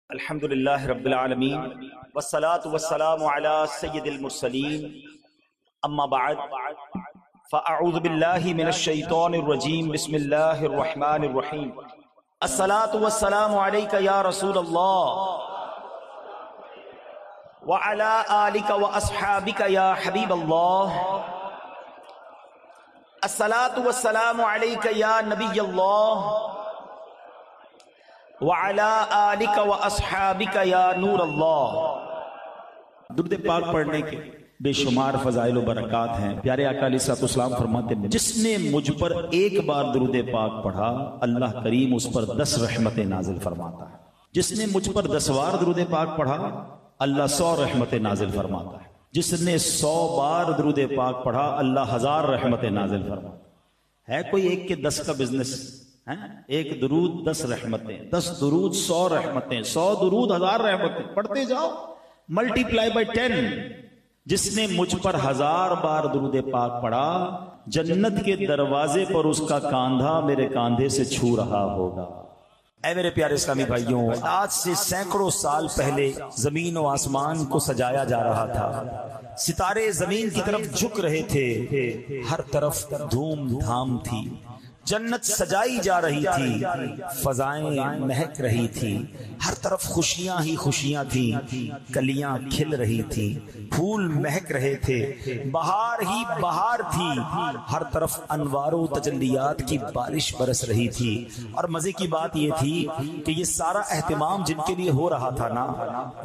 الحمد للہ رب العالمین والصلاة والسلام علی سید المرسلین اما بعد فاعوذ باللہ من الشیطان الرجیم بسم اللہ الرحمن الرحیم الصلاة والسلام علیک یا رسول اللہ وعلی آلک واصحابک یا حبیب اللہ الصلاة والسلام علیک یا نبی اللہ وَعَلَىٰ آلِكَ وَأَصْحَابِكَ يَا نور اللہ۔ درود پاک پڑھنے کے بے شمار فضائل و برکات ہیں۔ پیارے آقا علیہ الصلوۃ والسلام فرماتے ہیں جس نے مجھ پر ایک بار درود پاک پڑھا اللہ کریم اس پر 10 رحمتیں نازل فرماتا ہے۔ جس نے مجھ پر 10 بار درود پاک پڑھا اللہ 100 رحمتیں نازل فرماتا ہے۔ جس نے 100 بار درود پاک پڑھا اللہ 1000 رحمتیں نازل فرماتا ہے۔ کوئی ایک کے 10 کا بزنس؟ ایک درود 10 رحمتیں، 10 درود 100 رحمتیں، 100 درود 1000 رحمتیں، پڑھتے جاؤ، ملٹیپلائی بائی 10۔ جس نے مجھ پر 1000 بار درود پاک پڑھا جنت کے دروازے پر اس کا کاندھا میرے کاندھے سے چھو رہا ہوگا۔ اے میرے پیارے اسلامی بھائیوں، آج سے سینکڑوں سال پہلے زمین و آسمان کو سجایا جا رہا تھا، ستارے زمین کی طرف جھک رہے تھے، ہر طرف دھوم دھام تھی، جنت سجائی جا رہی تھی، فضائیں مہک رہی تھی، ہر طرف خوشیاں ہی خوشیاں تھیں، کلیاں کھل رہی تھی، پھول مہک رہے تھے، بہار ہی بہار تھی، ہر طرف انوار و تجلیات کی بارش برس رہی تھی۔ اور مزے کی بات یہ تھی کہ یہ سارا اہتمام جن کے لیے ہو رہا تھا نا،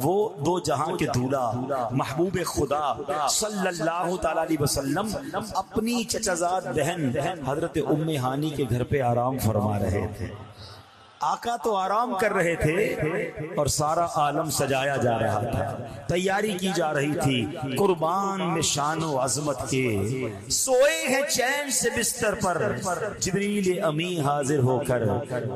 وہ دو جہاں کے دولہا محبوب خدا صلی اللہ تعالی علیہ وسلم اپنی چچازاد بہن حضرت ام ہانی کے گھر پہ آرام فرما رہے تھے۔ آقا تو آرام کر رہے تھے اور سارا عالم سجایا جا رہا تھا، تیاری کی جا رہی تھی، قربان میں شان و عظمت کے سوئے ہیں چین سے بستر پر، جبریل امی حاضر ہو کر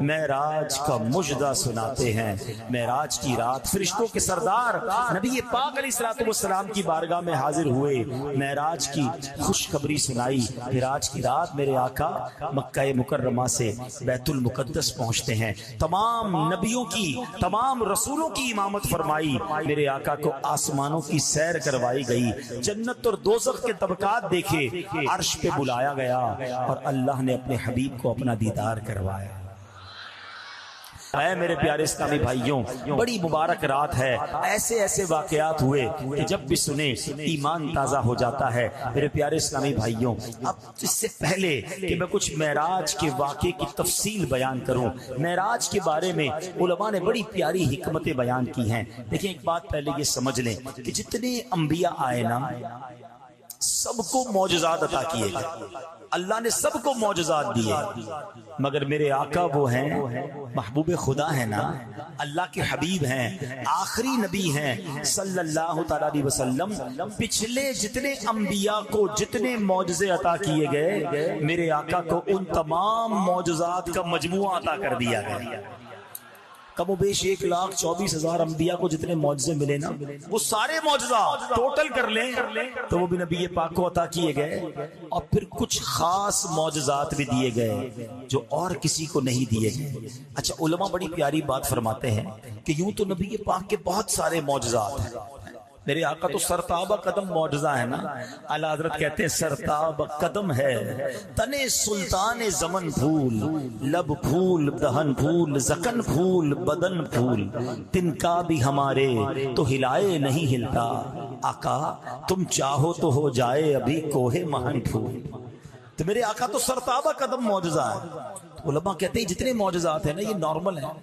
معراج کا مجدہ سناتے ہیں۔ معراج کی رات فرشتوں کے سردار نبی پاک علیہ الصلوۃ والسلام کی بارگاہ میں حاضر ہوئے، معراج کی خوشخبری سنائی۔ معراج کی رات میرے آقا مکہ مکرمہ سے بیت المقدس پہنچتے ہیں، تمام نبیوں کی تمام رسولوں کی امامت فرمائی، میرے آقا کو آسمانوں کی سیر کروائی گئی، جنت اور دوزخ کے طبقات دیکھے، عرش پہ بلایا گیا اور اللہ نے اپنے حبیب کو اپنا دیدار کروایا۔ اے میرے پیارے اسلامی بھائیوں، بڑی مبارک رات ہے، ایسے ایسے واقعات ہوئے کہ جب بھی سنے ایمان تازہ ہو جاتا ہے۔ میرے پیارے اسلامی بھائیوں، اب اس سے پہلے کہ میں کچھ معراج کے واقعے کی تفصیل بیان کروں، معراج کے بارے میں علماء نے بڑی پیاری حکمتیں بیان کی ہیں۔ لیکن ایک بات پہلے یہ سمجھ لیں کہ جتنے انبیاء آئے نا سب کو معجزات عطا کیے گئے، اللہ نے سب کو معجزات دیے، مگر میرے آقا وہ ہیں، محبوب خدا ہیں نا، اللہ کے حبیب ہیں، آخری نبی ہیں صلی اللہ تعالی علیہ وسلم۔ پچھلے جتنے انبیاء کو جتنے معجزے عطا کیے گئے میرے آقا کو ان تمام معجزات کا مجموعہ عطا کر دیا گیا۔ کم و بیش 1,24,000 انبیاء کو جتنے معجزے ملے نا، وہ سارے معجزات ٹوٹل کر لیں تو وہ بھی نبی پاک کو عطا کیے گئے، اور پھر کچھ خاص معجزات بھی دیے گئے جو اور کسی کو نہیں دیے گئے۔ اچھا، علماء بڑی پیاری بات فرماتے ہیں کہ یوں تو نبی پاک کے بہت سارے معجزات ہیں، میرے آقا تو سرتاب قدم معجزہ ہے نا۔ اعلیٰ حضرت کہتے ہیں سرتاب قدم ہے تنے سلطان زمن پھول، لب پھول دہن پھول زکن پھول بدن پھول، تن کا بھی ہمارے تو ہلائے نہیں ہلتا، آقا تم چاہو تو ہو جائے ابھی کوہ مہن پھول۔ تو میرے آقا تو سرتاب قدم معجزہ ہے۔ علماء کہتے ہیں جتنے معجزات ہیں نا یہ نارمل ہیں،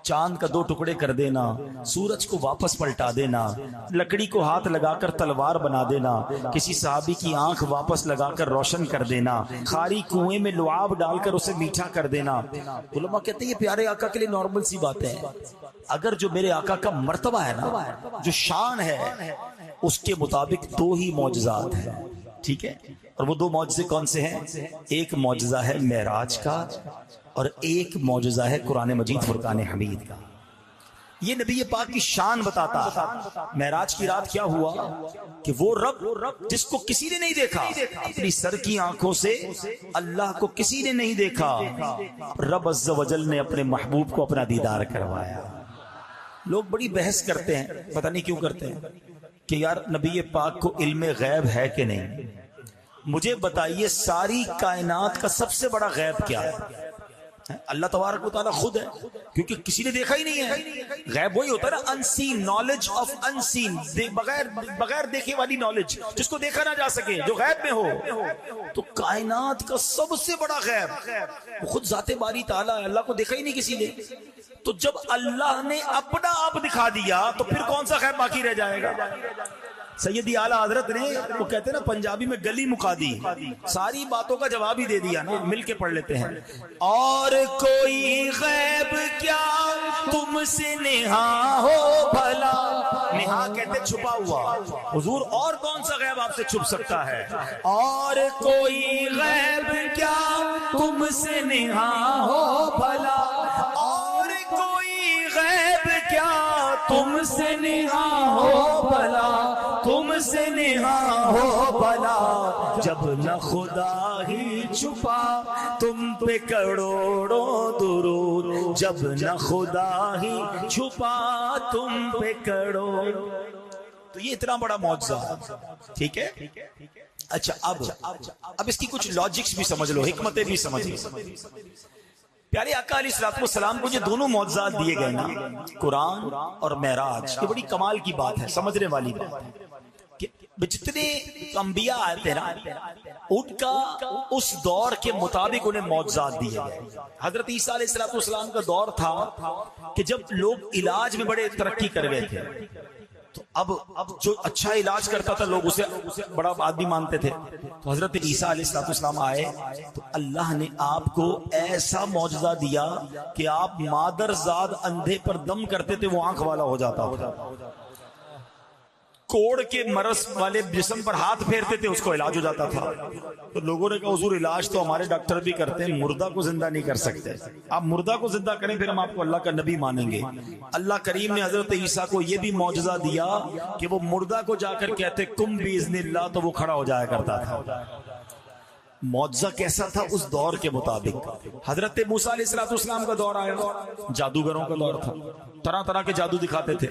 چاند کا 2 ٹکڑے کر دینا، سورج کو واپس پلٹا دینا، لکڑی کو ہاتھ لگا کر تلوار بنا دینا، کسی صحابی کی آنکھ واپس لگا کر روشن کر دینا، خالی کنویں میں لعاب ڈال کر اسے میٹھا کر دینا۔ علماء کہتے ہیں یہ پیارے آقا کے لیے نارمل سی بات ہے، اگر جو میرے آقا کا مرتبہ ہے نا، جو شان ہے، اس کے مطابق 2 ہی معجزات ہیں، ٹھیک ہے؟ اور وہ 2 معجزے کون سے ہیں؟ ایک معجزہ ہے معراج کا اور ایک معجزہ ہے قرآن مجید فرقان حمید کا۔ یہ نبی پاک کی شان بتاتا ہے۔ معراج کی رات کیا ہوا کہ وہ رب جس کو کسی نے نہیں دیکھا، اپنی سر کی آنکھوں سے اللہ کو کسی نے نہیں دیکھا، رب عز و جل نے اپنے محبوب کو اپنا دیدار کروایا۔ لوگ بڑی بحث کرتے ہیں، پتہ نہیں کیوں کرتے ہیں، کہ یار نبی پاک کو علم غیب ہے کہ نہیں؟ مجھے بتائیے ساری کائنات کا سب سے بڑا غیب کیا ہے؟ اللہ تبارک و تعالیٰ خود ہے، کیونکہ کسی نے دیکھا ہی نہیں ہے۔ غیب وہی ہوتا ہے نا، انسین، نالج آف انسین، بغیر دیکھے والی نالج، جس کو دیکھا نہ جا سکے، جو غیب میں ہو۔ تو کائنات کا سب سے بڑا غیب خود ذات باری تعالیٰ ہے، اللہ کو دیکھا ہی نہیں کسی نے۔ تو جب اللہ نے اپنا آپ دکھا دیا تو پھر کون سا غیب باقی رہ جائے گا؟ سیدی اعلیٰ حضرت نے، وہ کہتے ہیں نا پنجابی میں گلی مکا دی، ساری باتوں کا جواب ہی دے دیا نا، مل کے پڑھ لیتے ہیں۔ اور کوئی غیب کیا تم سے نہا ہو بھلا، نہا کہتے چھپا ہوا، حضور اور کون سا غیب آپ سے چھپ سکتا ہے؟ اور کوئی غیب کیا تم سے نہا ہو بھلا، اور کوئی غیب کیا تم سے نہا ہو بھلا، تم سے نہا ہو بھلا، جب نہ خدا ہی چھپا تم پہ کروڑوں درود، جب نہ خدا ہی چھپا تم پہ کروڑ۔ تو یہ اتنا بڑا معجزہ، ٹھیک ہے؟ اچھا اب اس کی کچھ لاجکس بھی سمجھ لو، حکمتیں بھی سمجھ لو۔ پیارے آقا علیہ الصلوۃ والسلام کو جو دونوں معجزات دیے گئے نا، قرآن اور معراج، یہ بڑی کمال کی بات ہے، سمجھنے والی بات ہے کہ جتنے انبیاء آئے تھے نا، ان کا اس دور کے مطابق انہیں معجزات دیے گئے۔ حضرت عیسیٰ علیہ الصلوۃ والسلام کا دور تھا کہ جب لوگ علاج میں بڑے ترقی کر گئے تھے، تو اب جو اچھا علاج کرتا تھا لوگ اسے بڑا آدمی مانتے تھے۔ تو حضرت عیسیٰ علیہ السلام آئے تو اللہ نے آپ کو ایسا معجزہ دیا کہ آپ مادر زاد اندھے پر دم کرتے تھے وہ آنکھ والا ہو جاتا تھا، کوڑ کے مرض والے جسم پر ہاتھ پھیرتے تھے اس کو علاج ہو جاتا تھا۔ تو لوگوں نے کہا حضور علاج تو ہمارے ڈاکٹر بھی کرتے ہیں، مردہ کو زندہ نہیں کر سکتے، آپ مردہ کو زندہ کریں پھر ہم آپ کو اللہ کا نبی مانیں گے۔ اللہ کریم نے حضرت عیسیٰ کو یہ بھی معجزہ دیا کہ وہ مردہ کو جا کر کہتے کم باذن اللہ تو وہ کھڑا ہو جایا کرتا تھا۔ معجزہ کیسا تھا اس دور کے مطابق۔ حضرت موسیٰ علیہ السلام کا دور آیا، جادوگروں کا دور تھا، طرح طرح کے جادو دکھاتے تھے۔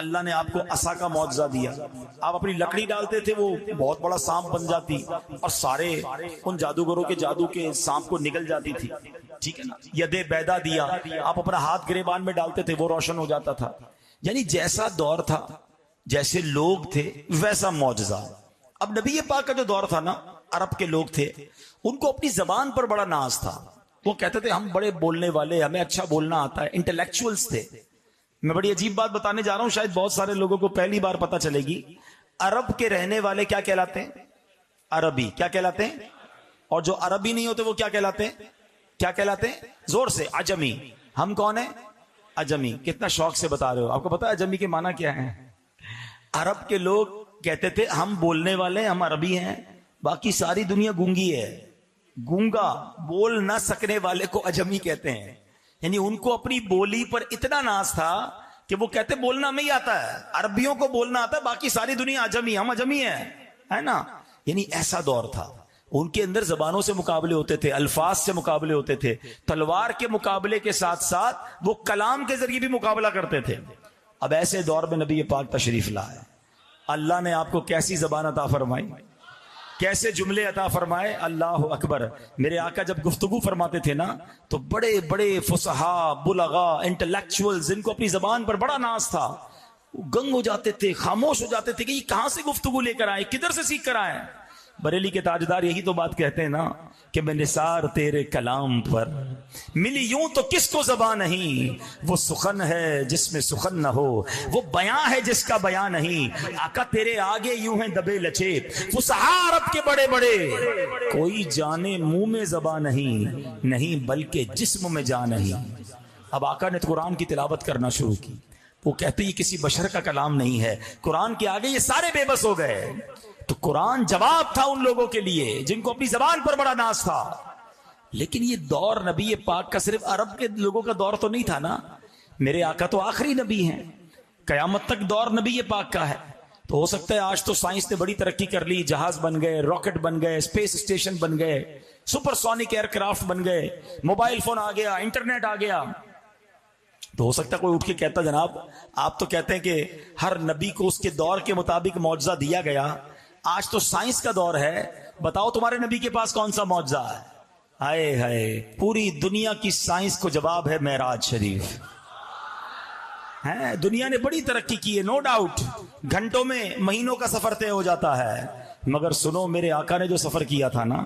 اللہ نے آپ کو عصا کا معجزہ دیا، آپ اپنی لکڑی ڈالتے تھے وہ بہت بڑا سانپ بن جاتی اور سارے ان جادوگروں کے جادو کے سانپ کو نگل جاتی تھی، ٹھیک ہے نا۔ ید بیدا دیا، آپ اپنا ہاتھ گریبان میں ڈالتے تھے وہ روشن ہو جاتا تھا۔ یعنی جیسا دور تھا، جیسے لوگ تھے، ویسا معجزہ۔ اب نبی پاک کا جو دور تھا نا، عرب کے لوگ تھے، ان کو اپنی زبان پر بڑا ناز تھا، وہ کہتے تھے ہم بڑے بولنے والے، ہمیں اچھا بولنا آتا ہے، انٹلیکچوئلز تھے۔ میں بڑی عجیب بات بتانے جا رہا ہوں، شاید بہت سارے لوگوں کو پہلی بار پتہ چلے گی۔ عرب کے رہنے والے کیا کہلاتے ہیں؟ عربی۔ کیا کہلاتے ہیں؟ اور جو عربی نہیں ہوتے وہ کیا کہلاتے ہیں؟ کیا کہلاتے ہیں؟ زور سے، عجمی۔ ہم کون ہیں؟ عجمی۔ کتنا شوق سے بتا رہے ہو، آپ کو پتا ہے عجمی کے معنی کیا ہے؟ عرب کے لوگ کہتے تھے ہم بولنے والے، ہم عربی ہیں، باقی ساری دنیا گونگی ہے۔ گونگا، بول نہ سکنے والے کو عجمی کہتے ہیں۔ یعنی ان کو اپنی بولی پر اتنا ناز تھا کہ وہ کہتے بولنا ہمیں ہی آتا ہے، عربیوں کو بولنا آتا ہے، باقی ساری دنیا عجمی، ہم عجمی ہیں، ہے نا۔ یعنی ایسا دور تھا، ان کے اندر زبانوں سے مقابلے ہوتے تھے، الفاظ سے مقابلے ہوتے تھے، تلوار کے مقابلے کے ساتھ ساتھ وہ کلام کے ذریعے بھی مقابلہ کرتے تھے۔ اب ایسے دور میں نبی پاک تشریف لائے، اللہ نے آپ کو کیسی زبان عطا فرمائی، کیسے جملے عطا فرمائے، اللہ اکبر۔ میرے آقا جب گفتگو فرماتے تھے نا تو بڑے بڑے فصحا، بلغا، انٹلیکچوئل، جن کو اپنی زبان پر بڑا ناز تھا، وہ گنگ ہو جاتے تھے، خاموش ہو جاتے تھے کہ یہ کہاں سے گفتگو لے کر آئے، کدھر سے سیکھ کر آئے۔ بریلی کے تاجدار یہی تو بات کہتے ہیں نا کہ میں نثار تیرے کلام پر ملی یوں تو کس کو زبان نہیں، وہ سخن ہے جس میں سخن نہ ہو، وہ بیان ہے جس کا بیان نہیں، آقا تیرے آگے یوں ہیں دبے لچے، وہ عرب کے بڑے بڑے، کوئی جانے منہ میں زبان نہیں بلکہ جسم میں جان نہیں۔ اب آقا نے قرآن کی تلاوت کرنا شروع کی، وہ کہتے یہ کسی بشر کا کلام نہیں ہے، قرآن کے آگے یہ سارے بے بس ہو گئے۔ تو قرآن جواب تھا ان لوگوں کے لیے جن کو اپنی زبان پر بڑا ناز تھا۔ لیکن یہ دور نبی پاک کا صرف عرب کے لوگوں کا دور تو نہیں تھا نا، میرے آقا تو آخری نبی ہیں، قیامت تک دور نبی پاک کا ہے۔ تو ہو سکتا ہے آج تو سائنس نے بڑی ترقی کر لی، جہاز بن گئے، راکٹ بن گئے، اسپیس اسٹیشن بن گئے، سپر سونک ایئر کرافٹ بن گئے، موبائل فون آ گیا، انٹرنیٹ آ گیا، تو ہو سکتا ہے کوئی اٹھ کے کہتا جناب آپ تو کہتے ہیں کہ ہر نبی کو اس کے دور کے مطابق معجزہ دیا گیا، آج تو سائنس کا دور ہے، بتاؤ تمہارے نبی کے پاس کون سا معجزہ ہے؟ ہائے ہائے، پوری دنیا کی سائنس کو جواب ہے معراج شریف ہے۔ دنیا نے بڑی ترقی کی ہے، نو ڈاؤٹ، گھنٹوں میں مہینوں کا سفر طے ہو جاتا ہے، مگر سنو میرے آقا نے جو سفر کیا تھا نا،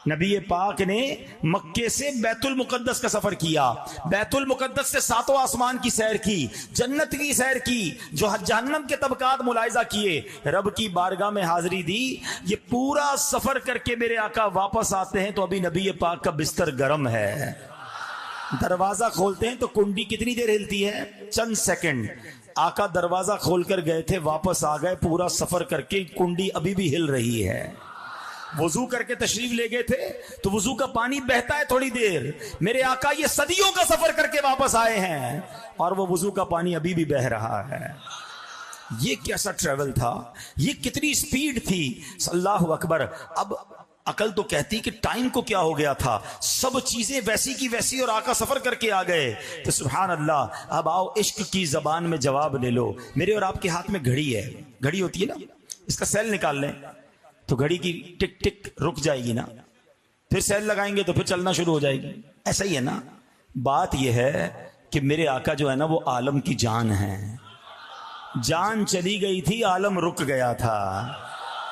نبی پاک نے مکے سے بیت المقدس کا سفر کیا، بیت المقدس سے 7 آسمان کی سیر کی، جنت کی سیر کی، جو جہنم کے طبقات ملاحظہ کیے، رب کی بارگاہ میں حاضری دی۔ یہ پورا سفر کر کے میرے آقا واپس آتے ہیں تو ابھی نبی پاک کا بستر گرم ہے، دروازہ کھولتے ہیں تو کنڈی کتنی دیر ہلتی ہے؟ چند سیکنڈ۔ آقا دروازہ کھول کر گئے تھے، واپس آ گئے، پورا سفر کر کے کنڈی ابھی بھی ہل رہی ہے۔ وضو کر کے تشریف لے گئے تھے تو وضو کا پانی بہتا ہے تھوڑی دیر، میرے آقا یہ صدیوں کا سفر کر کے واپس آئے ہیں اور وہ وضو کا پانی ابھی بھی بہ رہا ہے۔ یہ کیسا ٹریول تھا، یہ کتنی سپیڈ تھی، اللہ اکبر۔ اب عقل تو کہتی کہ ٹائم کو کیا ہو گیا تھا، سب چیزیں ویسی کی ویسی اور آقا سفر کر کے آ گئے تو سبحان اللہ۔ اب آؤ عشق کی زبان میں جواب لے لو۔ میرے اور آپ کے ہاتھ میں گھڑی ہے، گھڑی ہوتی ہے نا، اس کا سیل نکال لیں تو گھڑی کی ٹک ٹک رک جائے گی نا، پھر سیل لگائیں گے تو پھر چلنا شروع ہو جائے گی، ایسا ہی ہے نا۔ بات یہ ہے کہ میرے آقا جو ہے نا وہ عالم کی جان ہے، جان چلی گئی تھی، عالم رک گیا تھا،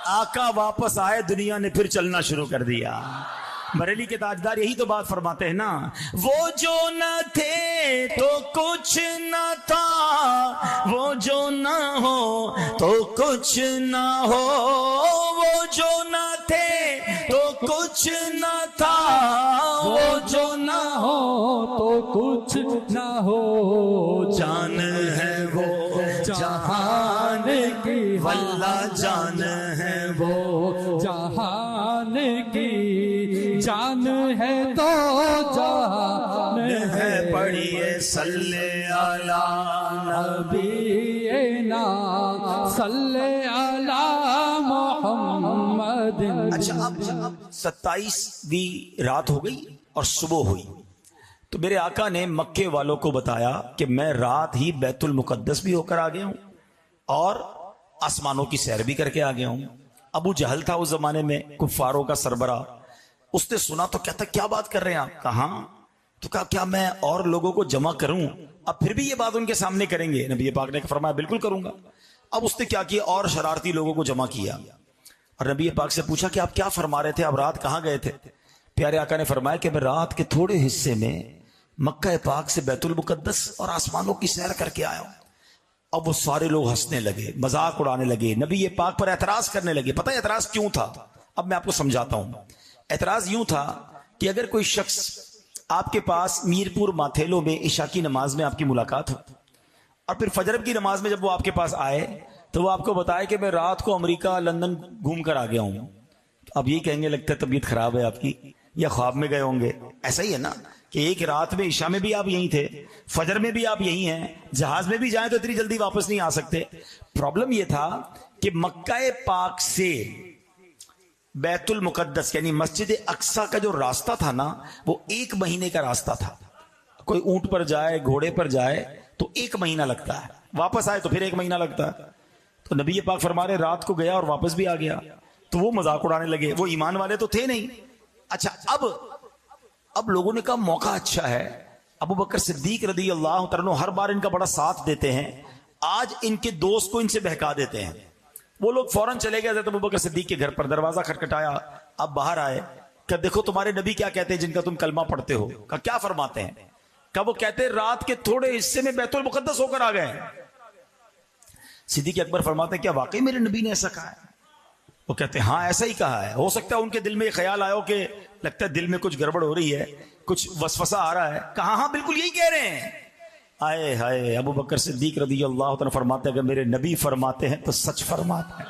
آقا واپس آئے، دنیا نے پھر چلنا شروع کر دیا۔ بریلی کے تاجدار یہی تو بات فرماتے ہیں نا، وہ جو نہ تھے تو کچھ نہ تھا، وہ جو نہ ہو تو کچھ نہ ہو، وہ جو نہ تھے تو کچھ نہ تھا، وہ جو نہ ہو تو کچھ نہ ہو، جان ہے وہ جہان کی، واللہ جان ہے وہ جہان کی، جان ہے تو جہان ہے، پڑھیے صلی علی نبینا صلی علی محمد۔ اچھا اب 27ویں رات ہو گئی اور صبح ہوئی تو میرے آقا نے مکے والوں کو بتایا کہ میں رات ہی بیت المقدس بھی ہو کر آ گیا ہوں اور آسمانوں کی سیر بھی کر کے آ گیا ہوں۔ ابو جہل تھا اس زمانے میں کفاروں کا سربراہ، اس نے سنا تو کہتا کیا بات کر رہے ہیں آپ؟ کہاں؟ تو کہا کیا میں اور لوگوں کو جمع کروں؟ اب پھر بھی یہ بات ان کے سامنے کریں گے؟ نبی پاک نے فرمایا بالکل کروں گا۔ اب اس نے کیا کیا، اور شرارتی لوگوں کو جمع کیا اور نبی پاک سے پوچھا کہ آپ کیا فرما رہے تھے، آپ رات کہاں گئے تھے؟ پیارے آقا نے فرمایا کہ میں رات کے تھوڑے حصے میں مکہ پاک سے بیت المقدس اور آسمانوں کی سیر کر کے آیا ہوں۔ اب وہ سارے لوگ ہنسنے لگے، مذاق اڑانے لگے، نبی پاک پر اعتراض کرنے لگے۔ پتہ ہے اعتراض کیوں تھا؟ اب میں آپ کو سمجھاتا ہوں۔ اعتراض یوں تھا کہ اگر کوئی شخص آپ کے پاس میرپور ماتھیلو میں عشاء کی نماز میں آپ کی ملاقات ہو اور پھر فجر کی نماز میں جب وہ آپ کے پاس آئے تو وہ آپ کو بتائے کہ میں رات کو امریکہ لندن گھوم کر آ گیا ہوں، اب یہ کہیں گے لگتا ہے طبیعت خراب ہے آپ کی، یا خواب میں گئے ہوں گے۔ ایسا ہی ہے نا کہ ایک رات میں عشاء میں بھی آپ یہیں تھے، فجر میں بھی آپ یہیں ہیں، جہاز میں بھی جائیں تو اتنی جلدی واپس نہیں آ سکتے۔ پرابلم یہ تھا کہ مکہ پاک سے بیت المقدس یعنی مسجد اقصی کا جو راستہ تھا نا وہ 1 مہینے کا راستہ تھا۔ کوئی اونٹ پر جائے، گھوڑے پر جائے تو 1 مہینہ لگتا ہے، واپس آئے تو پھر 1 مہینہ لگتا ہے۔ تو نبی پاک فرما رہے رات کو گیا اور واپس بھی آ گیا، تو وہ مذاق اڑانے لگے، وہ ایمان والے تو تھے نہیں۔ اچھا اب لوگوں نے کہا موقع اچھا ہے، ابو بکر صدیق رضی اللہ تعالیٰ عنہ ہر بار ان کا بڑا ساتھ دیتے ہیں، آج ان کے دوست کو ان سے بہکا دیتے ہیں۔ وہ لوگ فوراً چلے گئے حضرت ابو بکر صدیق کے گھر پر، دروازہ کھٹکھٹایا، اب باہر آئے کہ دیکھو تمہارے نبی کیا کہتے ہیں جن کا تم کلمہ پڑھتے ہو۔ کہ کیا فرماتے ہیں؟ کہ وہ کہتے ہیں رات کے تھوڑے حصے میں بیت المقدس ہو کر آ گئے۔ صدیق اکبر فرماتے ہیں کیا واقعی میرے نبی نے ایسا کہا ہے؟ وہ کہتے ہیں ہاں ایسا ہی کہا ہے۔ ہو سکتا ہے ان کے دل میں یہ خیال آیا ہو کہ لگتا ہے دل میں کچھ گڑبڑ ہو رہی ہے، کچھ وسوسہ آ رہا ہے۔ کہا ہاں بالکل یہی کہہ رہے ہیں۔ آئے ہائے، ابو بکر صدیق رضی اللہ تعالیٰ فرماتے ہیں کہ میرے نبی فرماتے ہیں تو سچ فرماتے ہیں۔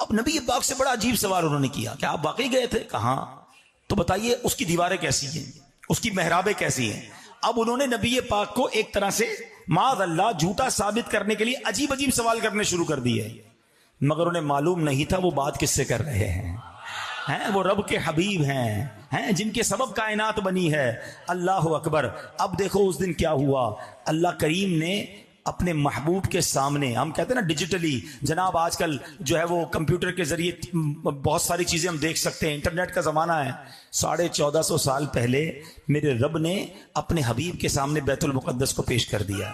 اب نبی پاک سے بڑا عجیب سوال انہوں نے کیا کہ آپ واقعی گئے تھے؟ کہاں؟ تو بتائیے اس کی دیواریں کیسی ہیں، اس کی محرابیں کیسی ہیں؟ اب انہوں نے نبی پاک کو ایک طرح سے معاذ اللہ جھوٹا ثابت کرنے کے لیے عجیب عجیب سوال کرنے شروع کر دیے، مگر انہیں معلوم نہیں تھا وہ بات کس سے کر رہے ہیں۔ وہ رب کے حبیب ہیں جن کے سبب کائنات بنی ہے۔ اللہ اکبر۔ اب دیکھو اس دن کیا ہوا، اللہ کریم نے اپنے محبوب کے سامنے، ہم کہتے ہیں نا ڈیجیٹلی، جناب آج کل جو ہے وہ کمپیوٹر کے ذریعے بہت ساری چیزیں ہم دیکھ سکتے ہیں، انٹرنیٹ کا زمانہ ہے۔ 1450 سال پہلے میرے رب نے اپنے حبیب کے سامنے بیت المقدس کو پیش کر دیا۔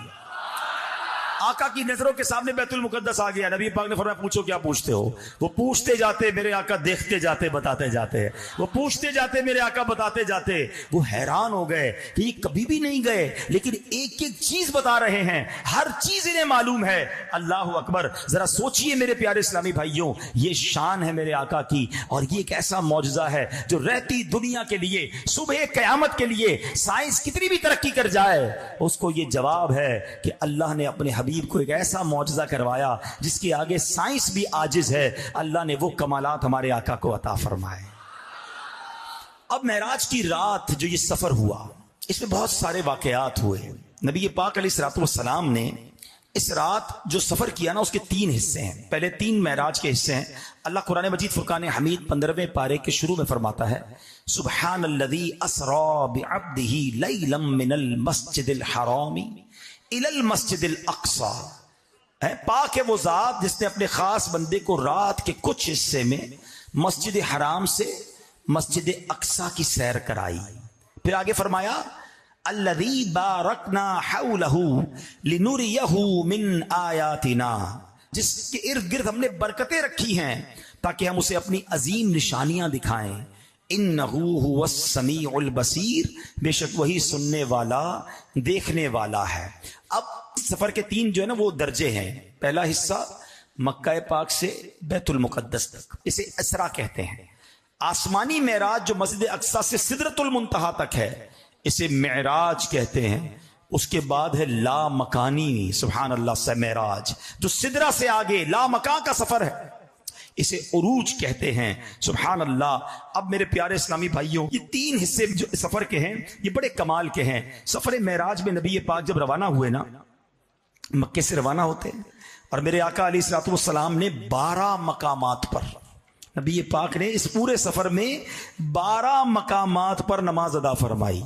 آقا کی نظروں کے سامنے بیت المقدس آ گیا۔ نبی پاک نے فرمایا پوچھو کیا پوچھتے ہو؟ وہ پوچھتے جاتے، میرے آقا دیکھتے جاتے، بتاتے جاتے، وہ پوچھتے جاتے، میرے آقا بتاتے جاتے۔ وہ حیران ہو گئے کہ یہ کبھی بھی نہیں گئے لیکن ایک ایک چیز بتا رہے ہیں، ہر چیز انہیں معلوم ہے۔ اللہ اکبر۔ ذرا سوچئے میرے پیارے اسلامی بھائیوں، یہ شان ہے میرے آقا کی، اور یہ ایک ایسا معجزہ ہے جو رہتی دنیا کے لیے، صبح قیامت کے لیے سائنس کتنی بھی ترقی کر جائے، اس کو یہ جواب ہے کہ اللہ نے اپنے حبیب کو ایک ایسا معجزہ کروایا جس کے آگے سائنس بھی عاجز ہے۔ اللہ نے وہ کمالات ہمارے آقا کو عطا فرمائے۔ اب معراج کی رات جو یہ سفر ہوا، اس میں بہت سارے واقعات ہوئے۔ نبی پاک علیہ الصلوۃ والسلام نے اس رات جو سفر کیا نا، اس کے 3 حصے ہیں۔ پہلے 3 معراج کے حصے ہیں۔ اللہ قرآن مجید فرقان حمید 15ویں پارے کے شروع میں فرماتا ہے، سبحان الذی اسری بعبدہ لیلا من المسجد الحرام الی المسجد الاقصی۔ پاک ہے وہ ذات جس نے اپنے خاص بندے کو رات کے کچھ حصے میں مسجد حرام سے مسجد اقصی کی سیر کرائی۔ پھر آگے فرمایا الذی بارکنا حولہ لنریہ من آیاتنا، جس کے ارد گرد ہم نے برکتیں رکھی ہیں تاکہ ہم اسے اپنی عظیم نشانیاں دکھائیں۔ انہ هو السمیع البصیر، بے شک وہی سننے والا دیکھنے والا ہے۔ اب سفر کے 3 جو ہے نا وہ درجے ہیں۔ پہلا حصہ مکہ پاک سے بیت المقدس تک، اسے اسرا کہتے ہیں۔ آسمانی معراج جو مسجد اقصی سے سدرۃ المنتہا تک ہے، اسے معراج کہتے ہیں۔ اس کے بعد ہے لا مکانی، سبحان اللہ، سے معراج جو سدرہ سے آگے لا مکان کا سفر ہے، اسے عروج کہتے ہیں۔ سبحان اللہ۔ اب میرے پیارے اسلامی بھائیوں، یہ 3 حصے جو سفر کے ہیں یہ بڑے کمال کے ہیں۔ سفر معراج میں نبی پاک جب روانہ ہوئے نا، مکے سے روانہ ہوتے ہیں، اور میرے آقا علیہ الصلوۃ والسلام نے 12 مقامات پر، نبی پاک نے اس پورے سفر میں 12 مقامات پر نماز ادا فرمائی۔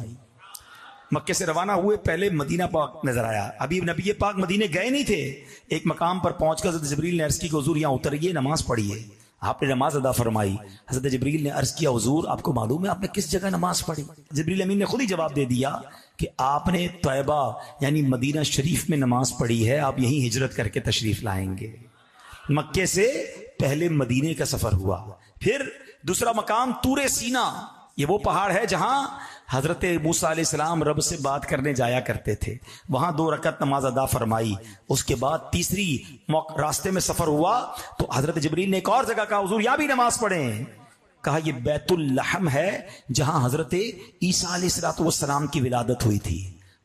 مکے سے روانہ ہوئے، پہلے مدینہ پاک نظر آیا۔ ابھی نبی پاک مدینے گئے نہیں تھے۔ ایک مقام پر پہنچ کر حضرت جبریل نے عرض کی کہ حضور یہاں اتریے، نماز پڑھیے۔ آپ نے نماز ادا فرمائی۔ حضرت جبریل نے عرض کیا حضور آپ کو معلوم ہے آپ نے کس جگہ نماز پڑھی؟ جبریل امین نے خود ہی جواب دے دیا کہ آپ نے طیبہ یعنی مدینہ شریف میں نماز پڑھی ہے، آپ یہیں ہجرت کر کے تشریف لائیں گے۔ مکے سے پہلے مدینے کا سفر ہوا۔ پھر دوسرا مقام طور سینا، یہ وہ پہاڑ ہے جہاں حضرت موسیٰ علیہ السلام رب سے بات کرنے جایا کرتے تھے، وہاں 2 رکعت نماز ادا فرمائی۔ اس کے بعد تیسری راستے میں سفر ہوا تو حضرت جبریل نے ایک اور جگہ کہا حضور یہاں بھی نماز پڑھیں۔ کہا یہ بیت اللحم ہے جہاں حضرت عیسیٰ علیہ السلام کی ولادت ہوئی تھی۔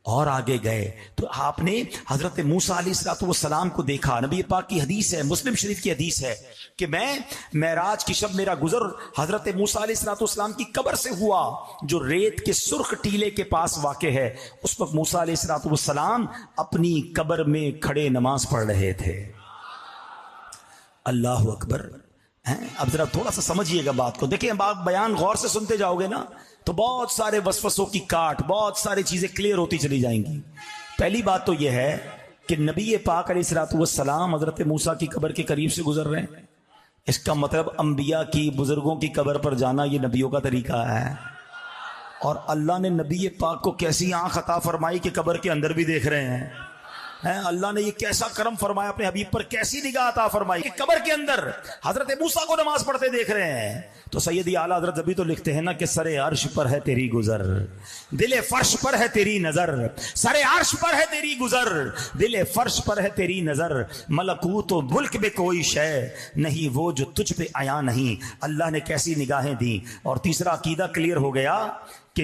اور آگے گئے تو آپ نے حضرت موسیٰ علیہ السلام کو دیکھا۔ نبی پاک کی حدیث ہے، مسلم شریف کی حدیث ہے کہ میں معراج کی شب میرا گزر حضرت موسیٰ علیہ السلام کی قبر سے ہوا جو ریت کے سرخ ٹیلے کے پاس واقع ہے۔ اس وقت موسیٰ علیہ السلام اپنی قبر میں کھڑے نماز پڑھ رہے تھے۔ اللہ اکبر۔ اب ذرا تھوڑا سا سمجھیے گا بات کو، دیکھیں آپ بیان غور سے سنتے جاؤ گے نا تو بہت سارے وسوسوں کی کاٹ، بہت ساری چیزیں کلیئر ہوتی چلی جائیں گی۔ پہلی بات تو یہ ہے کہ نبی پاک علیہ السلام حضرت موسیٰ کی قبر کے قریب سے گزر رہے ہیں، اس کا مطلب انبیاء کی، بزرگوں کی قبر پر جانا یہ نبیوں کا طریقہ ہے۔ اور اللہ نے نبی پاک کو کیسی آنکھ عطا فرمائی کہ قبر کے اندر بھی دیکھ رہے ہیں۔ اللہ نے یہ کیسا کرم فرمایا اپنے حبیب پر، کیسی نگاہ عطا فرمائی کہ قبر کے اندر حضرت موسیٰ کو نماز پڑھتے دیکھ رہے ہیں۔ تو سیدی اعلیٰ حضرت ابھی تو لکھتے ہیں نا کہ سر عرش پر ہے تیری گزر، دل فرش پر ہے تیری نظر، سر عرش پر ہے تیری گزر، دل فرش پر ہے تیری نظر، ملکوت و ملک میں کوئی شے نہیں وہ جو تجھ پہ عیاں نہیں۔ اللہ نے کیسی نگاہیں دی۔ اور تیسرا عقیدہ کلیئر ہو گیا کہ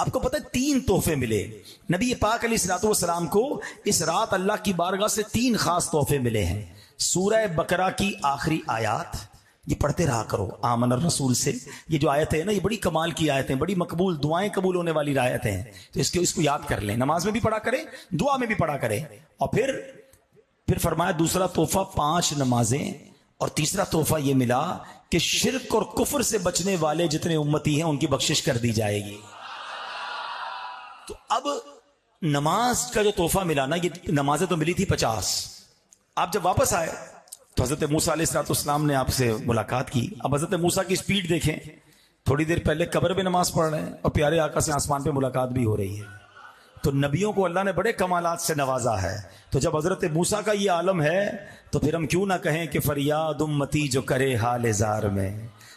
آپ کو پتہ ہے 3 تحفے ملے نبی پاک علیہ الصلوۃ والسلام کو اس رات، اللہ کی بارگاہ سے 3 خاص تحفے ملے ہیں۔ سورہ بقرہ کی آخری آیات یہ پڑھتے رہا کرو آمن الرسول سے، یہ جو آیتیں ہیں نا یہ بڑی کمال کی آیتیں، بڑی مقبول دعائیں قبول ہونے والی آیتیں ہیں، تو اس کو یاد کر لیں، نماز میں بھی پڑھا کریں، دعا میں بھی پڑھا کریں۔ اور پھر فرمایا دوسرا تحفہ 5 نمازیں، اور تیسرا تحفہ یہ ملا کہ شرک اور کفر سے بچنے والے جتنے امتی ہیں ان کی بخشش کر دی جائے گی۔ تو اب نماز کا جو تحفہ ملا نا، یہ نمازیں تو ملی تھی 50۔ آپ جب واپس آئے تو حضرت موسیٰ علیہ السلام نے آپ سے ملاقات کی۔ اب حضرت موسیٰ کی سپیڈ دیکھیں، تھوڑی دیر پہلے قبر میں نماز پڑھ رہے ہیں اور پیارے آقا سے آسمان پہ ملاقات بھی ہو رہی ہے۔ تو نبیوں کو اللہ نے بڑے کمالات سے نوازا ہے، تو جب حضرت موسیٰ کا یہ عالم ہے تو پھر ہم کیوں نہ کہیں کہ فریاد امتی جو کرے حال زار میں،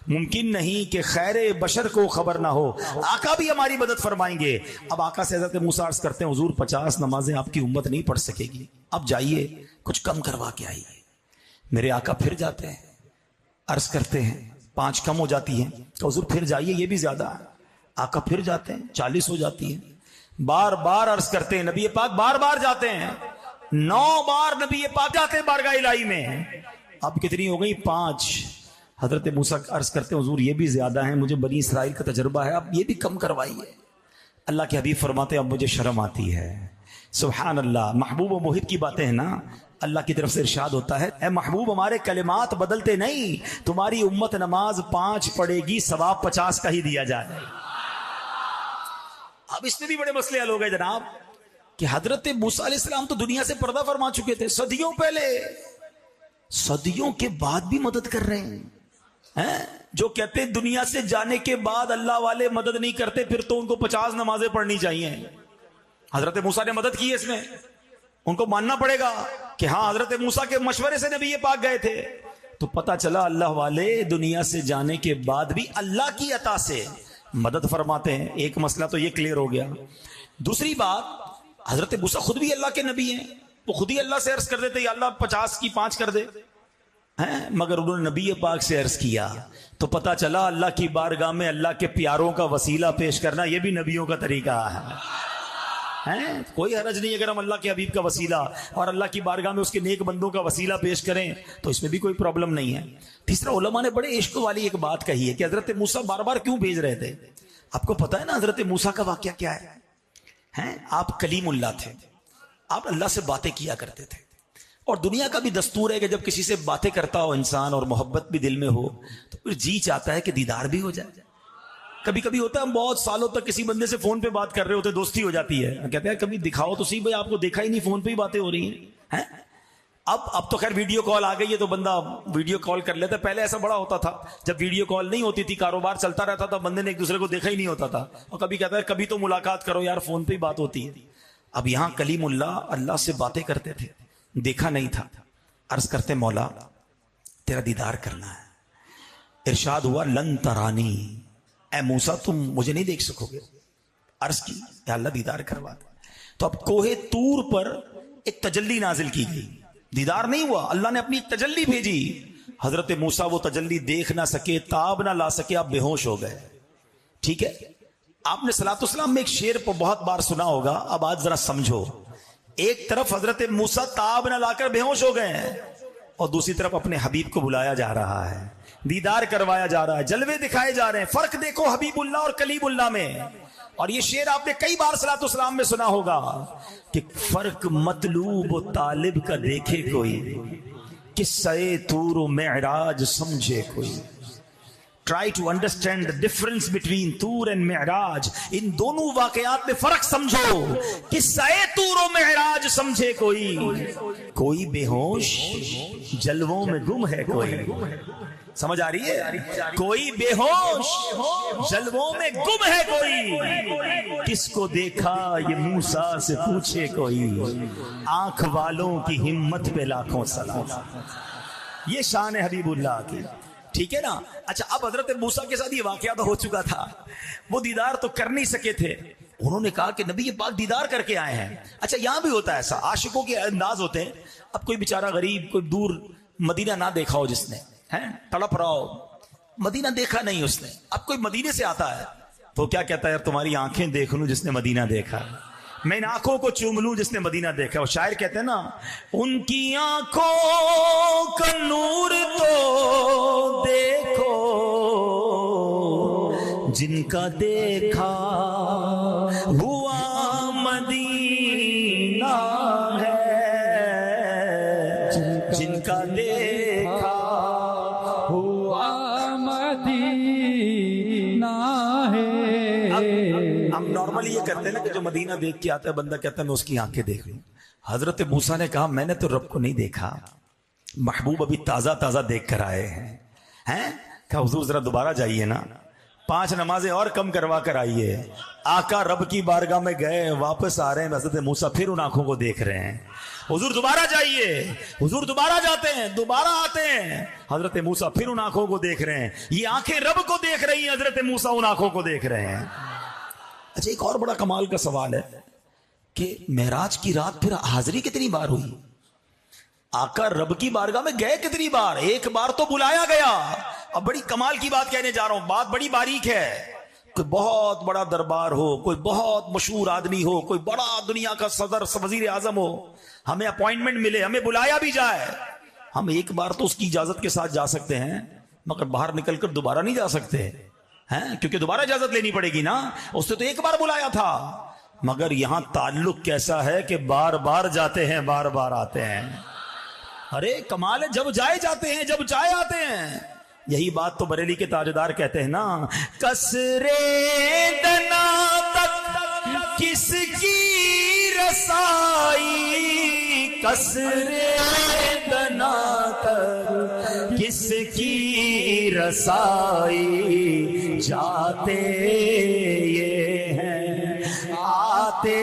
ممکن نہیں کہ خیر بشر کو خبر نہ ہو، آقا بھی ہماری مدد فرمائیں گے۔ اب آقا سے حضرت موسیٰ عرض کرتے ہیں حضور 50 نمازیں آپ کی امت نہیں پڑھ سکے گی، اب جائیے کچھ کم کروا کے آئیے۔ میرے آقا پھر جاتے ہیں، عرض کرتے ہیں 5 کم ہو جاتی ہیں، تو حضور پھر جائیے یہ بھی زیادہ ہے۔ آقا پھر جاتے ہیں 40 ہو جاتی ہے، بار بار عرض کرتے ہیں، نبی پاک بار بار جاتے ہیں، 9 بار نبی پاک جاتے ہیں بارگاہ الہی میں، اب کتنی ہو گئی 5۔ حضرت موسیٰ عرض کرتے ہیں حضور یہ بھی زیادہ ہیں، مجھے بنی اسرائیل کا تجربہ ہے، اب یہ بھی کم کروائیے۔ اللہ کے حبیب فرماتے ہیں اب مجھے شرم آتی ہے۔ سبحان اللہ، محبوب و محب کی باتیں ہیں نا، اللہ کی طرف سے ارشاد ہوتا ہے اے محبوب ہمارے کلمات بدلتے نہیں، تمہاری امت نماز 5 پڑھے گی، ثواب 50 کا ہی دیا جائے۔ اب اس میں بھی بڑے مسئلے حل ہو گئے جناب کہ حضرت موسیٰ علیہ السلام تو دنیا سے پردہ فرما چکے تھے صدیوں پہلے، صدیوں کے بعد بھی مدد کر رہے ہیں۔ جو کہتے ہیں دنیا سے جانے کے بعد اللہ والے مدد نہیں کرتے، پھر تو ان کو 50 نمازیں پڑھنی چاہیے۔ حضرت موسیٰ نے مدد کی ہے، اس میں ان کو ماننا پڑے گا کہ ہاں حضرت موسیٰ کے مشورے سے نبی پاک گئے تھے۔ تو پتہ چلا اللہ والے دنیا سے جانے کے بعد بھی اللہ کی عطا سے مدد فرماتے ہیں۔ ایک مسئلہ تو یہ کلیئر ہو گیا۔ دوسری بات، حضرت موسیٰ خود بھی اللہ کے نبی ہیں، وہ خود ہی اللہ سے عرض کر دیتے یا اللہ 50 کی 5 کر دے، مگر انہوں نے نبی پاک سے عرض کیا تو پتہ چلا اللہ کی بارگاہ میں اللہ کے پیاروں کا وسیلہ پیش کرنا یہ بھی نبیوں کا طریقہ ہے۔ کوئی حرج نہیں اگر ہم اللہ کے حبیب کا وسیلہ اور اللہ کی بارگاہ میں اس کے نیک بندوں کا وسیلہ پیش کریں تو اس میں بھی کوئی پرابلم نہیں ہے۔ تیسرا، علماء نے بڑے عشق والی ایک بات کہی ہے کہ حضرت موسیٰ بار بار کیوں بھیج رہے تھے۔ آپ کو پتا ہے نا حضرت موسیٰ کا واقعہ کیا ہے؟ آپ کلیم اللہ تھے، آپ اللہ سے باتیں کیا کرتے تھے، اور دنیا کا بھی دستور ہے کہ جب کسی سے باتیں کرتا ہو انسان اور محبت بھی دل میں ہو تو پھر جی چاہتا ہے کہ دیدار بھی ہو جائے۔ کبھی کبھی ہوتا ہے ہم بہت سالوں تک کسی بندے سے فون پہ بات کر رہے ہوتے، دوستی ہو جاتی ہے، کہتے ہیں کبھی دکھاؤ تو صحیح بھائی آپ کو دیکھا ہی نہیں، فون پہ ہی باتیں ہو رہی ہیں۔ اب تو خیر ویڈیو کال آ گئی ہے تو بندہ ویڈیو کال کر لیتا ہے، پہلے ایسا بڑا ہوتا تھا جب ویڈیو کال نہیں ہوتی تھی، کاروبار چلتا رہتا تھا، بندے نے ایک دوسرے کو دیکھا ہی نہیں ہوتا تھا، اور کبھی کہتا ہے کبھی تو ملاقات کرو یار، فون پہ ہی بات ہوتی ہے۔ اب یہاں کلیم اللہ سے باتیں کرتے تھے، دیکھا نہیں تھا، عرض کرتے مولا تیرا دیدار کرنا ہے۔ ارشاد ہوا لن ترانی، اے موسیٰ تم مجھے نہیں دیکھ سکو گے۔ عرض کی یا اللہ دیدار کروا دے۔ تو اب کوہ طور پر ایک تجلی نازل کی گئی، دیدار نہیں ہوا، اللہ نے اپنی تجلی بھیجی، حضرت موسیٰ وہ تجلی دیکھ نہ سکے، تاب نہ لا سکے، آپ بے ہوش ہو گئے۔ ٹھیک ہے، آپ نے صلاۃ والسلام میں ایک شعر کو بہت بار سنا ہوگا، اب آج ذرا سمجھو۔ ایک طرف حضرت موسیٰ تاب نہ لا کر بے ہوش ہو گئے ہیں، اور دوسری طرف اپنے حبیب کو بلایا جا رہا ہے، دیدار کروایا جا رہا ہے، جلوے دکھائے جا رہے ہیں۔ فرق دیکھو حبیب اللہ اور کلیم اللہ میں، اور یہ شعر آپ نے کئی بار صلاۃ والسلام میں سنا ہوگا کہ فرق مطلوب و طالب کا دیکھے کوئی، قصہ طور و معراج سمجھے کوئی۔ Try to understand the difference between طور and معراج، ان دونوں واقعات میں فرق سمجھو۔ قصہ طور و معراج سمجھے کوئی بے ہوش جلووں میں گم ہے کوئی، سمجھ آ رہی ہے؟ کوئی بے ہوش جلووں میں گم ہے کوئی، کس کو دیکھا یہ موسیٰ سے پوچھے کوئی، آنکھ والوں کی ہمت پہ لاکھوں سلام۔ یہ شان ہے حبیب اللہ کی، ٹھیک ہے نا؟ اچھا، اب حضرت موسیٰ کے ساتھ یہ واقعہ تو ہو چکا تھا، وہ دیدار تو کر نہیں سکے تھے، انہوں نے کہا کہ نبی پاک دیدار کر کے آئے ہیں۔ اچھا، یہاں بھی ہوتا ہے ایسا، عاشقوں کے انداز ہوتے ہیں۔ اب کوئی بیچارہ غریب، کوئی دور مدینہ نہ دیکھا ہو جس نے، تڑپ رہا ہو، مدینہ دیکھا نہیں اس نے، اب کوئی مدینے سے آتا ہے تو کیا کہتا ہے یار تمہاری آنکھیں دیکھ لوں جس نے مدینہ دیکھا, میں ان آنکھوں کو چوم لوں جس نے مدینہ دیکھا. وہ شاعر کہتے ہیں نا, ان کی آنکھوں کا نور تو دیکھو جن کا دیکھا ہوا مدینہ ہے, جن کا دیکھا ہوا مدینہ ہے. ہم نارملی یہ کرتے ہیں نا کہ جو مدینہ دیکھ کے آتا ہے بندہ کہتا ہے میں اس کی آنکھیں دیکھ لوں. حضرت موسیٰ نے کہا میں نے تو رب کو نہیں دیکھا, محبوب ابھی تازہ تازہ دیکھ کر آئے ہیں. کہا حضور ذرا دوبارہ جائیے نا, 5 نمازیں اور کم کروا کر آئیے. آقا رب کی بارگاہ میں گئے, واپس آ رہے ہیں, حضرت موسیٰ پھر ان آنکھوں کو دیکھ رہے ہیں. حضور دوبارہ جائیے, حضور دوبارہ جاتے ہیں, دوبارہ آتے ہیں, حضرت موسیٰ پھر ان آنکھوں کو دیکھ رہے ہیں. یہ آنکھیں رب کو دیکھ رہی ہیں, حضرت موسیٰ ان آنکھوں کو دیکھ رہے ہیں. اچھا ایک اور بڑا کمال کا سوال ہے کہ معراج کی رات پھر حاضری کتنی بار ہوئی؟ آقا رب کی بارگاہ میں گئے کتنی بار؟ ایک بار تو بلایا گیا. اب بڑی کمال کی بات کہنے جا رہا ہوں, بات بڑی باریک ہے. کوئی بہت بڑا دربار ہو, کوئی بہت مشہور آدمی ہو, کوئی بڑا دنیا کا صدر وزیر اعظم ہو, ہمیں اپوائنٹمنٹ ملے, ہمیں بلایا بھی جائے, ہم ایک بار تو اس کی اجازت کے ساتھ جا سکتے ہیں, مگر باہر نکل کر دوبارہ نہیں جا سکتے ہیں, کیونکہ دوبارہ اجازت لینی پڑے گی نا. اس نے تو ایک بار بلایا تھا. مگر یہاں تعلق کیسا ہے کہ بار بار جاتے ہیں, بار بار آتے ہیں. ارے کمال ہے, جب جائے جاتے ہیں, جب چاہے آتے ہیں. یہی بات تو بریلی کے تاجدار کہتے ہیں نا, کسرے دنا تک کس کی رسائی, کسرے دنا تک کس کی رسائی, جاتے یہ ہیں آتے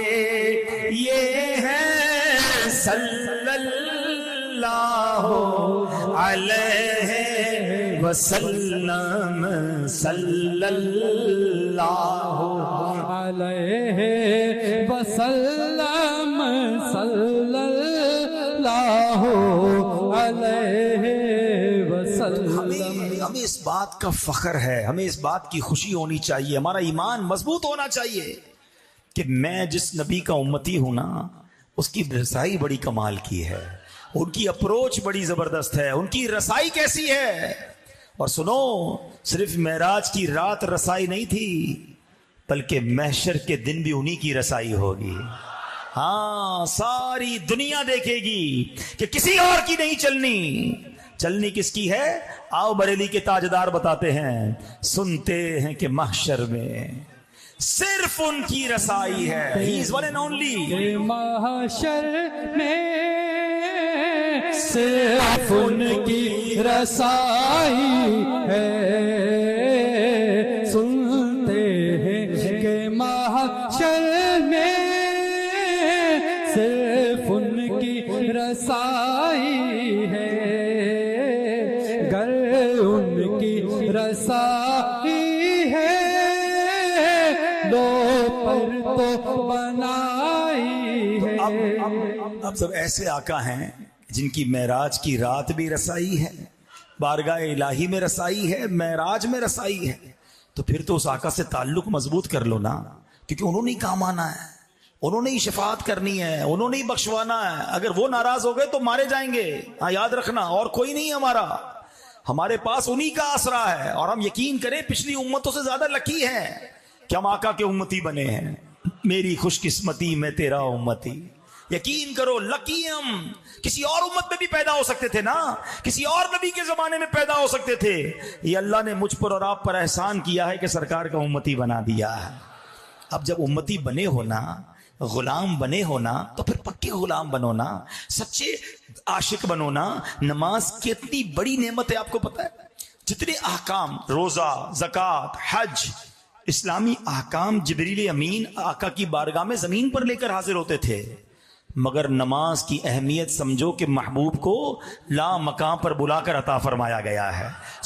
یہ ہیں, صلی اللہ علیہ وسلم, صلی اللہ علیہ وسلم, صلی اللہ علیہ وسلم. ہمیں اس بات کا فخر ہے, ہمیں اس بات کی خوشی ہونی چاہیے, ہمارا ایمان مضبوط ہونا چاہیے کہ میں جس نبی کا امتی ہوں نا, اس کی رسائی بڑی کمال کی ہے, ان کی اپروچ بڑی زبردست ہے, ان کی رسائی کیسی ہے. اور سنو, صرف معراج کی رات رسائی نہیں تھی, بلکہ محشر کے دن بھی انہی کی رسائی ہوگی. ہاں, ساری دنیا دیکھے گی کہ کسی اور کی نہیں چلنی. چلنی کس کی ہے؟ آؤ بریلی کے تاجدار بتاتے ہیں, سنتے ہیں کہ محشر میں صرف ان کی رسائی ہے. He is one and only. محشر میں صرف ان کی رسائی ہے, سنتے ہیں کہ محشر میں صرف ان کی رسائی ہے, گر ان کی رسائی ہے لو پر تو بنائی ہے. اب سب ایسے آقا ہیں جن کی معراج کی رات بھی رسائی ہے, بارگاہ الہی میں رسائی ہے, معراج میں رسائی ہے. تو پھر تو اس آقا سے تعلق مضبوط کر لو نا, کیونکہ انہوں نے ہی کام آنا ہے, انہوں نے ہی شفاعت کرنی ہے, انہوں نے ہی بخشوانا ہے. اگر وہ ناراض ہو گئے تو مارے جائیں گے. ہاں یاد رکھنا, اور کوئی نہیں ہمارا, ہمارے پاس انہی کا آسرا ہے. اور ہم یقین کریں پچھلی امتوں سے زیادہ لکی ہیں کہ ہم آقا کے امتی بنے ہیں. میری خوش قسمتی میں تیرا امتی, یقین کرو لکی ہم. کسی اور امت میں بھی پیدا ہو سکتے تھے نا, کسی اور نبی کے زمانے میں پیدا ہو سکتے تھے. یہ اللہ نے مجھ پر اور آپ پر احسان کیا ہے کہ سرکار کا امتی بنا دیا ہے. اب جب امتی بنے ہونا, غلام بنے ہونا, تو پھر پکے غلام بنو نا, سچے عاشق بنو نا. نماز کتنی بڑی نعمت ہے آپ کو پتہ ہے؟ جتنے احکام, روزہ, زکوٰۃ, حج, اسلامی احکام جبریل امین آقا کی بارگاہ میں زمین پر لے کر حاضر ہوتے تھے. مگر نماز کی اہمیت سمجھو کہ محبوب کو لا مقام پر بلا کر عطا فرمایا گیا ہے.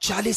40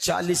40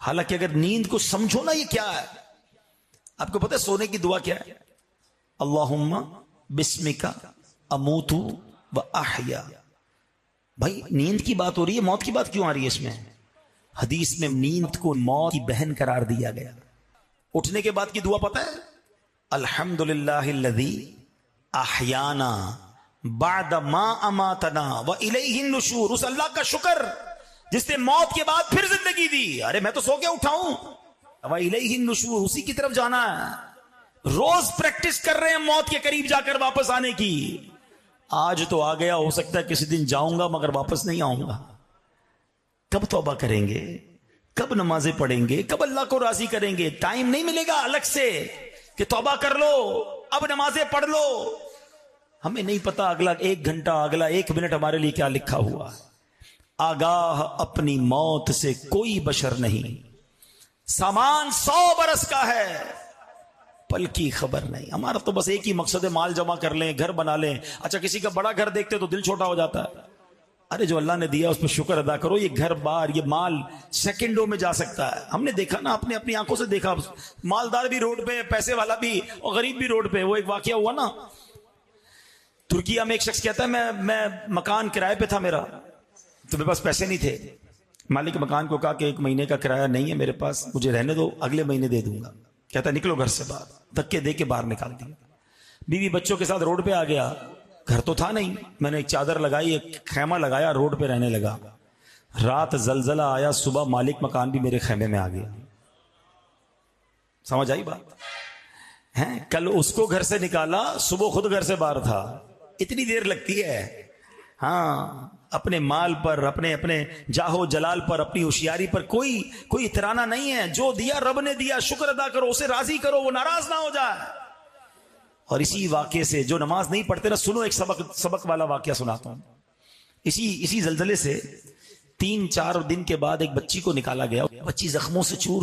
حالانکہ اگر نیند کو سمجھو نا یہ کیا ہے. آپ کو پتہ ہے سونے کی دعا کیا ہے؟ اللہم بسمک اموت و احیا. بھائی نیند کی بات ہو رہی ہے، موت کی بات کیوں آ رہی ہے اس میں؟ حدیث میں نیند کو موت کی بہن قرار دیا گیا. اٹھنے کے بعد کی دعا پتہ ہے؟ الحمدللہ الذی احیانا بعد ما اماتنا والیہ النشور. اس اللہ کا شکر جس نے موت کے بعد پھر زندگی دی. ارے میں تو سو کے اٹھا ہوں. والیہ النشور، اسی کی طرف جانا ہے. روز پریکٹس کر رہے ہیں موت کے قریب جا کر واپس آنے کی. آج تو آ گیا، ہو سکتا ہے کسی دن جاؤں گا مگر واپس نہیں آؤں گا. کب توبہ کریں گے؟ کب نمازیں پڑھیں گے؟ کب اللہ کو راضی کریں گے؟ ٹائم نہیں ملے گا الگ سے کہ توبہ کر لو اب نمازیں پڑھ لو. ہمیں نہیں پتا اگلا 1 گھنٹہ اگلا 1 منٹ ہمارے لیے کیا لکھا ہوا. آگاہ اپنی موت سے کوئی بشر نہیں. سامان 100 برس کا ہے، پل کی خبر نہیں. ہمارا تو بس ایک ہی مقصد ہے، مال جمع کر لیں، گھر بنا لیں. اچھا کسی کا بڑا گھر دیکھتے تو دل چھوٹا ہو جاتا ہے. ارے جو اللہ نے دیا اس پہ شکر ادا کرو. یہ گھر بار یہ مال سیکنڈوں میں جا سکتا ہے. ہم نے دیکھا نا، اپنی آنکھوں سے دیکھا، مالدار بھی روڈ پہ، پیسے والا بھی اور غریب بھی روڈ پہ. وہ ایک واقعہ ہوا نا ترکیہ میں، ایک شخص کہتا ہے میں مکان کرائے پہ تھا میرا، تو میرے پاس پیسے نہیں تھے. مالک مکان کو کہا کہ 1 مہینے کا کرایہ نہیں ہے میرے پاس، مجھے رہنے دو، اگلے مہینے دے دوں گا. کہتا نکلو گھر سے باہر. دھکے دے کے باہر نکال دیا. بیوی بچوں کے ساتھ روڈ پہ آ گیا. گھر تو تھا نہیں. میں نے ایک چادر لگائی، ایک خیمہ لگایا، روڈ پہ رہنے لگا. رات زلزلہ آیا، صبح مالک مکان بھی میرے خیمے میں آ گیا. سمجھ آئی بات؟ ہیں کل اس کو گھر سے نکالا، صبح خود گھر سے باہر تھا. اتنی دیر لگتی ہے. ہاں اپنے مال پر، اپنے جاہو جلال پر، اپنی ہوشیاری پر کوئی اترانا نہیں ہے. جو دیا رب نے دیا، شکر ادا کرو، اسے راضی کرو، وہ ناراض نہ ہو جائے. اور اسی واقعے سے جو نماز نہیں پڑھتے نا، سنو ایک سبق والا واقعہ سناتا ہوں. اسی زلزلے سے 3-4 دن کے بعد ایک بچی کو نکالا گیا. بچی زخموں سے چور